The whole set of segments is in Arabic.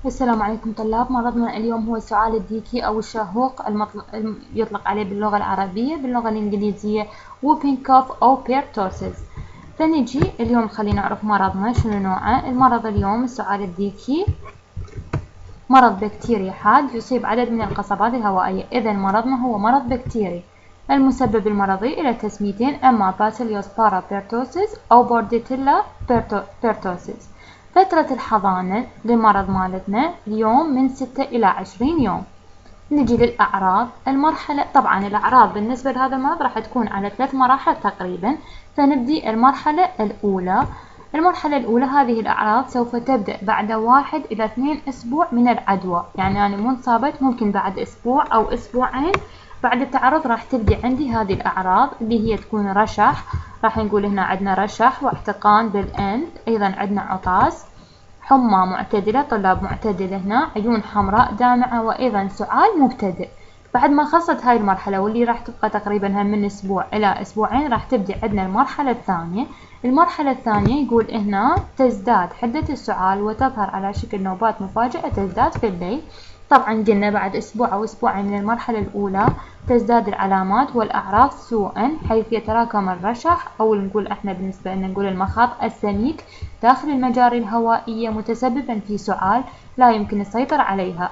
السلام عليكم طلاب. مرضنا اليوم هو السعال الديكي أو الشاهوق يطلق عليه باللغة العربية، باللغة الإنجليزية whooping cough أو pertussis. فنجي اليوم خلينا نعرف مرضنا شنو نوعه. المرض اليوم السعال الديكي مرض بكتيري حاد يصيب عدد من القصبات الهوائية. إذا مرضنا هو مرض بكتيري. المسبب المرضي إلى تسميتين، أما باسيليوس بارابيرتوسيس أو بورديتيلا بيرتوسيس. فترة الحضانة للمرض مالتنا اليوم من 6 إلى 20 يوم. نجي للأعراض. المرحلة طبعا الأعراض بالنسبة لهذا المرض راح تكون على 3 مراحل تقريبا. فنبدي المرحلة الأولى. المرحلة الأولى هذه الأعراض سوف تبدأ بعد 1 إلى 2 أسبوع من العدوى، يعني أنا منصابت ممكن بعد أسبوع أو أسبوعين بعد التعرض راح تبدي عندي هذه الأعراض اللي هي تكون رشح. راح نقول هنا عندنا رشح واحتقان بالأنف، أيضا عندنا عطاس، حمى معتدلة، طلاب معتدلة هنا، عيون حمراء دامعة، وأيضا سعال مبتدئ. بعد ما خلصت هاي المرحلة واللي راح تبقى تقريبا من أسبوع إلى أسبوعين راح تبدي عندنا المرحلة الثانية. المرحلة الثانية يقول هنا تزداد حدة السعال وتظهر على شكل نوبات مفاجئة تزداد في الليل. طبعا قلنا بعد أسبوع أو أسبوعين من المرحلة الأولى تزداد العلامات والأعراض سوءا، حيث يتراكم الرشح أو نقول احنا بالنسبة لنا نقول المخاط السميك داخل المجاري الهوائية متسببا في سعال لا يمكن السيطرة عليها.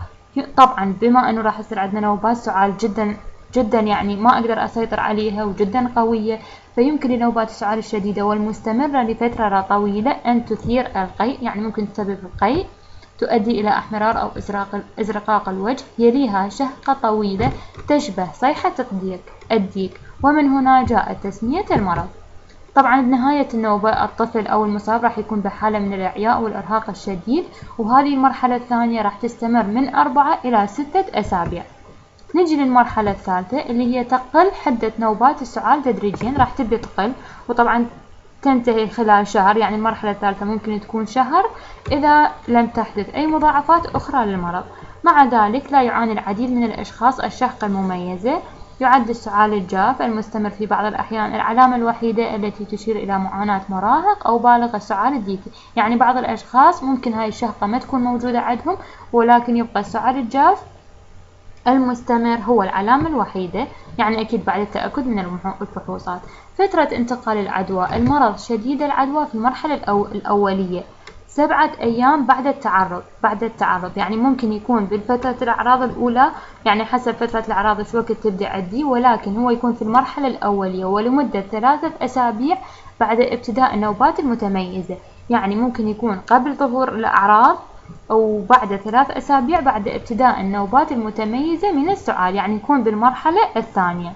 طبعا بما أنه راح يصير عندنا نوبات سعال جدا يعني ما أقدر أسيطر عليها وجدا قوية، فيمكن لنوبات السعال الشديدة والمستمرة لفترة طويلة أن تثير القيء، يعني ممكن تسبب القيء، تؤدي إلى احمرار أو إزرقاق الوجه، يليها شهقة طويلة تشبه صيحة الديك، ومن هنا جاءت تسمية المرض. طبعا بنهاية النوبة الطفل أو المصاب راح يكون بحالة من الإعياء والإرهاق الشديد، وهذه المرحلة الثانية راح تستمر من 4 إلى 6 أسابيع. نجي للمرحلة الثالثة اللي هي تقل حدة نوبات السعال تدريجيا، راح تبدأ تقل وطبعا تنتهي خلال شهر، يعني المرحلة الثالثة ممكن تكون شهر إذا لم تحدث أي مضاعفات أخرى للمرض. مع ذلك لا يعاني العديد من الأشخاص الشهقة المميزة. يعد السعال الجاف المستمر في بعض الأحيان العلامة الوحيدة التي تشير إلى معاناة مراهق أو بالغ السعال الديكي، يعني بعض الأشخاص ممكن هاي الشهقة ما تكون موجودة عندهم ولكن يبقى السعال الجاف المستمر هو العلامة الوحيدة، يعني أكيد بعد التأكد من الفحوصات. فترة انتقال العدوى. المرض شديد العدوى في المرحلة الأولية 7 أيام بعد التعرض، يعني ممكن يكون بالفترة الأعراض الأولى، يعني حسب فترة الأعراض شو وقت تبدأ عندي، ولكن هو يكون في المرحلة الأولية ولمدة 3 أسابيع بعد ابتداء النوبات المتميزة، يعني ممكن يكون قبل ظهور الأعراض أو بعد 3 أسابيع بعد ابتداء النوبات المتميزة من السعال، يعني يكون بالمرحلة الثانية.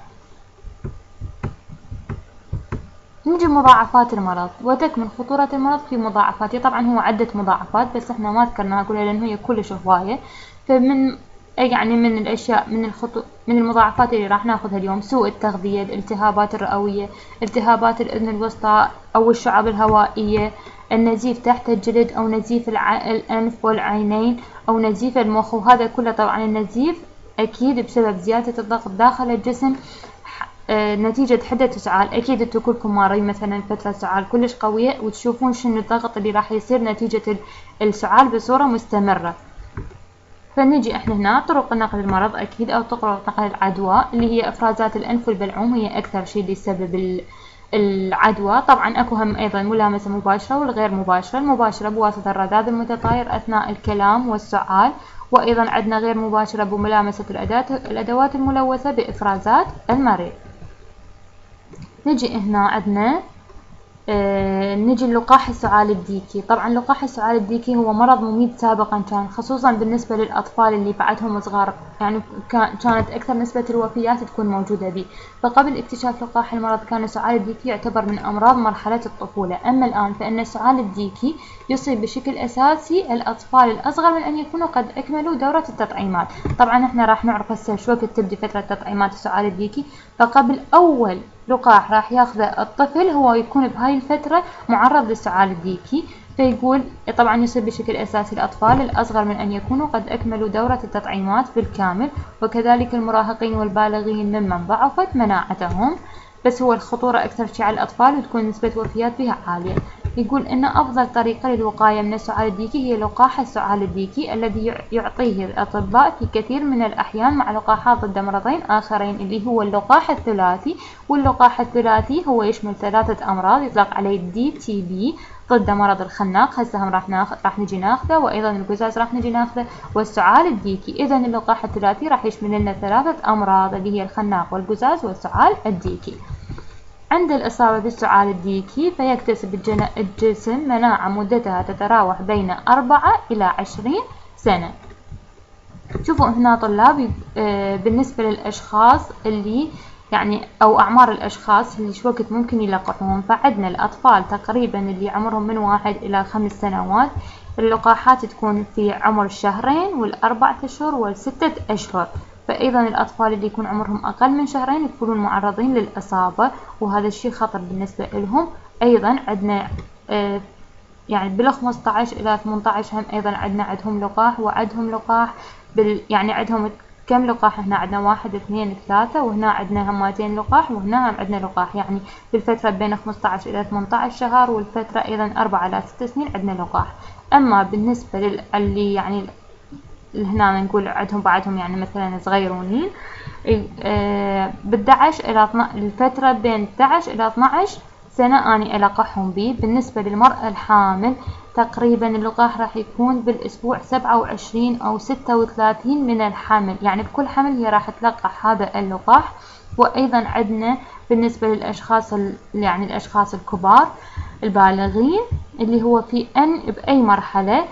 نجي مضاعفات المرض. وتكمن خطورة المرض في مضاعفاته. طبعا هو عدة مضاعفات بس احنا ما ذكرناها كلها لأن هي كلش هواية. فمن يعني من الأشياء من المضاعفات اللي راح ناخذها اليوم سوء التغذية، الالتهابات الرئوية، التهابات الأذن الوسطى أو الشعب الهوائية، النزيف تحت الجلد أو نزيف الأنف والعينين أو نزيف المخ، وهذا كله طبعا النزيف أكيد بسبب زيادة الضغط داخل الجسم نتيجة حدة السعال. أكيد انتوا كلكم مارين مثلا فترة سعال كلش قوية وتشوفون شنو الضغط اللي راح يصير نتيجة السعال بصورة مستمرة. فنجي احنا هنا طرق نقل المرض أكيد أو طرق نقل العدوى اللي هي إفرازات الأنف والبلعوم هي أكثر شيء اللي يسبب العدوى. طبعا أكو هم أيضا ملامسة مباشرة والغير مباشرة. المباشرة بواسطة الرذاذ المتطاير أثناء الكلام والسعال، وأيضا عندنا غير مباشرة بملامسة الأدوات الملوثة بإفرازات المريض. نجي هنا عندنا نجي للقاح السعال الديكي. طبعا لقاح السعال الديكي هو مرض مميت سابقا كان، خصوصا بالنسبة للأطفال اللي بعدهم صغار، يعني كانت أكثر نسبة الوفيات تكون موجودة به. فقبل اكتشاف لقاح المرض كان السعال الديكي يعتبر من أمراض مرحلة الطفولة، أما الآن فإن السعال الديكي يصيب بشكل أساسي الأطفال الأصغر من أن يكونوا قد أكملوا دورة التطعيمات. طبعا احنا راح نعرف هسه شو وقت تبدي فترة تطعيمات السعال الديكي. فقبل أول لقاح راح ياخذه الطفل هو يكون بهاي الفترة معرض للسعال الديكي. فيقول طبعا يصيب بشكل أساسي الأطفال الأصغر من أن يكونوا قد أكملوا دورة التطعيمات بالكامل، وكذلك المراهقين والبالغين ممن ضعفت مناعتهم، بس هو الخطورة أكثر شيء على الأطفال وتكون نسبة وفيات بها عالية. يقول إن أفضل طريقة للوقاية من السعال الديكي هي لقاح السعال الديكي الذي يعطيه الأطباء في كثير من الأحيان مع لقاحات ضد مرضين آخرين اللي هو اللقاح الثلاثي. واللقاح الثلاثي هو يشمل 3 أمراض يطلق عليه DTB ضد مرض الخناق، هسه هم راح نجي ناخذه، وأيضا القزاز راح نجي ناخذه، والسعال الديكي. إذا اللقاح الثلاثي راح يشمل لنا 3 أمراض اللي هي الخناق والقزاز والسعال الديكي. عند الإصابة بالسعال الديكي فيكتسب الجسم مناعة مدتها تتراوح بين 4 إلى 20 سنة. شوفوا هنا طلاب، بالنسبة للأشخاص اللي يعني أو أعمار الأشخاص اللي شو وقت ممكن يلقحون، فعندنا الأطفال تقريبا اللي عمرهم من 1 إلى 5 سنوات اللقاحات تكون في عمر 2 و4 أشهر و6 أشهر. فأيضا الأطفال اللي يكون عمرهم أقل من 2 يكونون معرضين للإصابة، وهذا الشيء خطر بالنسبة لهم. أيضا عندنا يعني بال 15 إلى 18 هم أيضا عندهم لقاح، وعندهم لقاح يعني عندهم كم لقاح؟ هنا عندنا 1 2 3، وهنا عندنا هماتين لقاح، وهنا هم عندنا لقاح، يعني بالفترة بين 15 إلى 18 شهر، والفترة أيضا 4 إلى 6 سنين عندنا لقاح. أما بالنسبة للي يعني هنا نقول عندهم بعدهم يعني مثلا صغيرونين، بال11 إلى 12 الفترة بين 11 إلى 12 سنة أنا ألقحهم به. بالنسبة للمرأة الحامل تقريبا اللقاح راح يكون بالأسبوع 27 أو 36 من الحمل، يعني بكل حمل هي راح تلقح هذا اللقاح. وأيضا عندنا بالنسبة للأشخاص يعني الأشخاص الكبار البالغين اللي هو في بأي مرحلة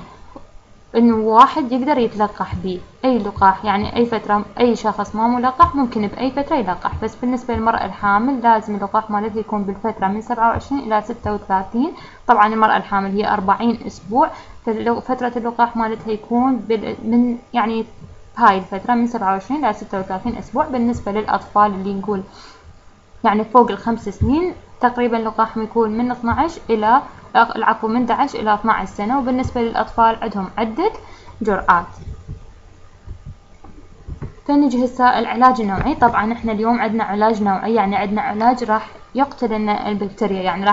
إنه واحد يقدر يتلقح به أي لقاح، يعني أي فترة أي شخص ما ملقح ممكن بأي فترة يلقح. بس بالنسبة للمرأة الحامل لازم اللقاح مالتها يكون بالفترة من 27 إلى 36. طبعا المرأة الحامل هي 40 أسبوع، ففترة اللقاح مالتها يكون من يعني هاي الفترة من 27 إلى 36 أسبوع. بالنسبة للأطفال اللي نقول يعني فوق ال5 سنين تقريبا لقاحهم يكون من 12 إلى من 11 إلى 12 سنة. وبالنسبة للأطفال عندهم عدة جرعات. فنجي هسه العلاج النوعي. طبعا احنا اليوم عندنا علاج نوعي، يعني عندنا علاج راح يقتل لنا البكتيريا، يعني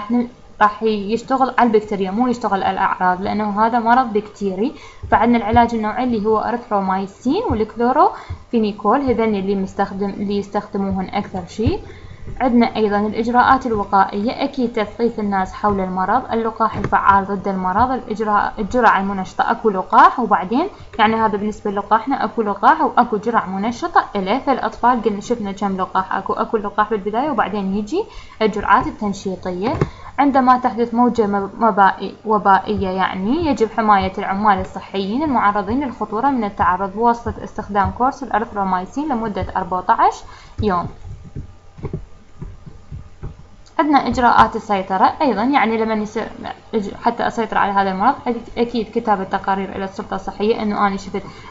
راح يشتغل على البكتيريا مو يشتغل على الأعراض، لأنه هذا مرض بكتيري. فعندنا العلاج النوعي اللي هو أريثرومايسين والكلوروفينيكول، هذين اللي يستخدموهن أكثر شيء. عندنا أيضا الإجراءات الوقائية، أكيد تثقيف الناس حول المرض، اللقاح الفعال ضد المرض، الجرعة المنشطة، أكو لقاح وبعدين يعني هذا بالنسبة للقاحنا أكو لقاح وأكو جرعة منشطة إليه. فالأطفال قلنا شفنا كم لقاح، أكو لقاح بالبداية وبعدين يجي الجرعات التنشيطية. عندما تحدث موجة وبائية يعني يجب حماية العمال الصحيين المعرضين للخطورة من التعرض بواسطة استخدام كورس الأريثرومايسين لمدة 14 يوم. عندنا إجراءات السيطرة أيضا، يعني لما حتى أسيطر على هذا المرض أكيد كتابة تقارير إلى السلطة الصحية إنه أنا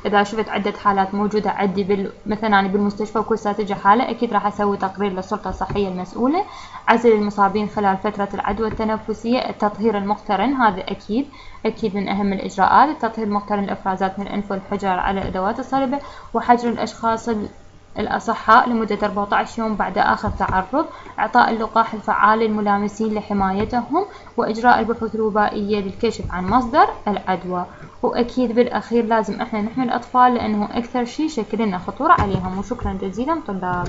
إذا شفت عدة حالات موجودة عندي مثلا أنا بالمستشفى وكل ساعة تجي حالة أكيد راح أسوي تقرير للسلطة الصحية المسؤولة. عزل المصابين خلال فترة العدوى التنفسية. التطهير المقترن هذا أكيد من أهم الإجراءات. التطهير المقترن الإفرازات من الأنف والحجر على الأدوات الصلبة، وحجر الأشخاص الأصحاء لمدة 14 يوم بعد آخر تعرض. إعطاء اللقاح الفعال للملامسين لحمايتهم، وإجراء البحوث الوبائية للكشف عن مصدر العدوى. وأكيد بالأخير لازم إحنا نحمي الأطفال لأنه أكثر شيء شكل لنا خطورة عليهم. وشكرا جزيلا طلاب.